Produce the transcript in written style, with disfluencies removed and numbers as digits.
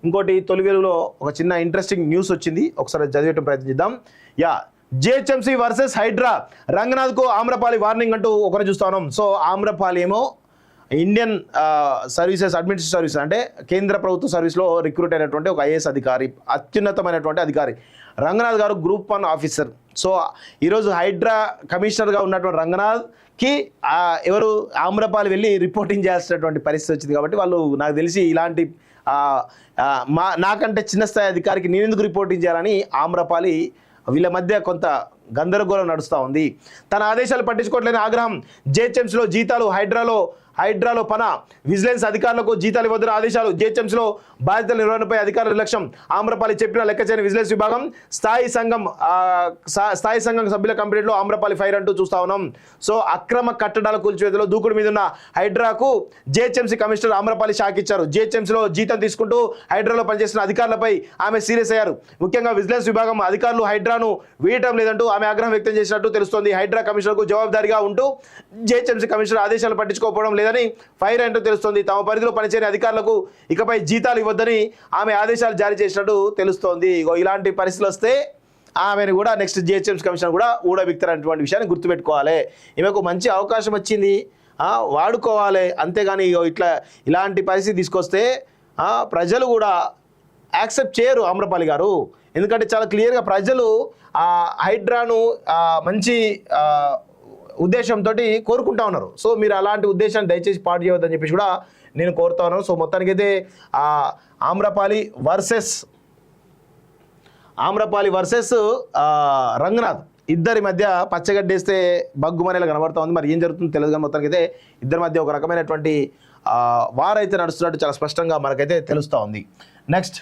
ఇంకోటి తొలి వెలుగులో ఒక చిన్న ఇంట్రెస్టింగ్ న్యూస్ వచ్చింది, ఒకసారి చదివేయటం ప్రయత్నిద్దాం. జిహెచ్ఎంసీ వర్సెస్ హైడ్రా, రంగనాథ్కు ఆమ్రపాలి వార్నింగ్ అంటూ ఒకరు చూస్తా ఉన్నాం. సో ఆమ్రపాలి ఏమో ఇండియన్ సర్వీసెస్ అడ్మినిస్ట్రేటివ్ సర్వీస్ అంటే కేంద్ర ప్రభుత్వ సర్వీస్లో రిక్రూట్ అయినటువంటి ఒక ఐఏఎస్ అధికారి, అత్యున్నతమైనటువంటి అధికారి. రంగనాథ్ గారు గ్రూప్ 1 ఆఫీసర్. సో ఈరోజు హైడ్రా కమిషనర్గా ఉన్నటువంటి రంగనాథ్కి ఎవరు ఆమ్రపాలి వెళ్ళి రిపోర్టింగ్ చేయాల్సినటువంటి పరిస్థితి వచ్చింది. కాబట్టి వాళ్ళు నాకు తెలిసి ఇలాంటి నాకంటే చిన్న స్థాయి అధికారికి నేను ఎందుకు రిపోర్టింగ్ చేయాలని ఆమ్రపాలి వీళ్ళ మధ్య కొంత గందరగోళం నడుస్తూ ఉంది. తన ఆదేశాలు పట్టించుకోవట్లేని ఆగ్రహం. జిహెచ్ఎంసీలో జీతాలు, హైడ్రాలో పన, విజిలెన్స్ అధికారులకు జీతాలు ఇవ్వద్దని ఆదేశాలు. జిహెచ్ఎంసీలో బాధ్యతల నిర్వహణపై అధికారుల నిర్లక్ష్యం. ఆమ్రపాలి చెప్పిన లెక్క చేయని విజిలెన్స్ విభాగం. స్థాయి సంఘం సభ్యుల కంప్లైంట్లో ఆమ్రపాలి ఫైర్ అంటూ చూస్తా ఉన్నాం. సో అక్రమ కట్టడాల కూల్చివేతలో దూకుడు మీద ఉన్న హైడ్రాకు జిహెచ్ఎంసీ కమిషనర్ ఆమ్రపాలి షాక్ ఇచ్చారు. జిహెచ్ఎంసీలో జీతం తీసుకుంటూ హైడ్రాలో పనిచేసిన అధికారులపై ఆమె సీరియస్ అయ్యారు. ముఖ్యంగా విజిలెన్స్ విభాగం అధికారులు హైడ్రాను వేయటం లేదంటూ ఆమె ఆగ్రహం వ్యక్తం చేసినట్టు తెలుస్తోంది. హైడ్రా కమిషనర్కు జవాబుదారీగా ఉంటూ జిహెచ్ఎంసీ కమిషనర్ ఆదేశాలు పట్టించుకోకపోవడం లేదని ఫైర్ అంటూ తెలుస్తోంది. తమ పరిధిలో పనిచేయని అధికారులకు ఇకపై జీతాలు ఇవ్వద్దని ఆమె ఆదేశాలు జారీ చేసినట్టు తెలుస్తోంది. ఇలాంటి పరిస్థితులు వస్తే ఆమెను కూడా నెక్స్ట్ జిహెచ్ఎంసీ కమిషనర్ కూడా ఊడబిక్తారనేటువంటి విషయాన్ని గుర్తుపెట్టుకోవాలి. ఈమెకు మంచి అవకాశం వచ్చింది, వాడుకోవాలి. అంతేగాని ఇలాంటి పరిస్థితి తీసుకొస్తే ప్రజలు కూడా యాక్సెప్ట్ చేయరు ఆమ్రపాలి గారు. ఎందుకంటే చాలా క్లియర్గా ప్రజలు హైడ్రాను మంచి ఉద్దేశంతో కోరుకుంటా ఉన్నారు. సో మీరు అలాంటి ఉద్దేశాన్ని దయచేసి పాటు చేయవద్దని చెప్పేసి కూడా నేను కోరుతా ఉన్నాను. సో మొత్తానికైతే ఆమ్రపాలి వర్సెస్ రంగనాథ్ ఇద్దరి మధ్య పచ్చగడ్డేస్తే బగ్గుమనేలా కనబడతా ఉంది. మరి ఏం జరుగుతుందో తెలియదు కానీ మొత్తానికైతే ఇద్దరి మధ్య ఒక రకమైనటువంటి వారైతే నడుస్తున్నట్టు చాలా స్పష్టంగా మనకైతే తెలుస్తూ ఉంది. నెక్స్ట్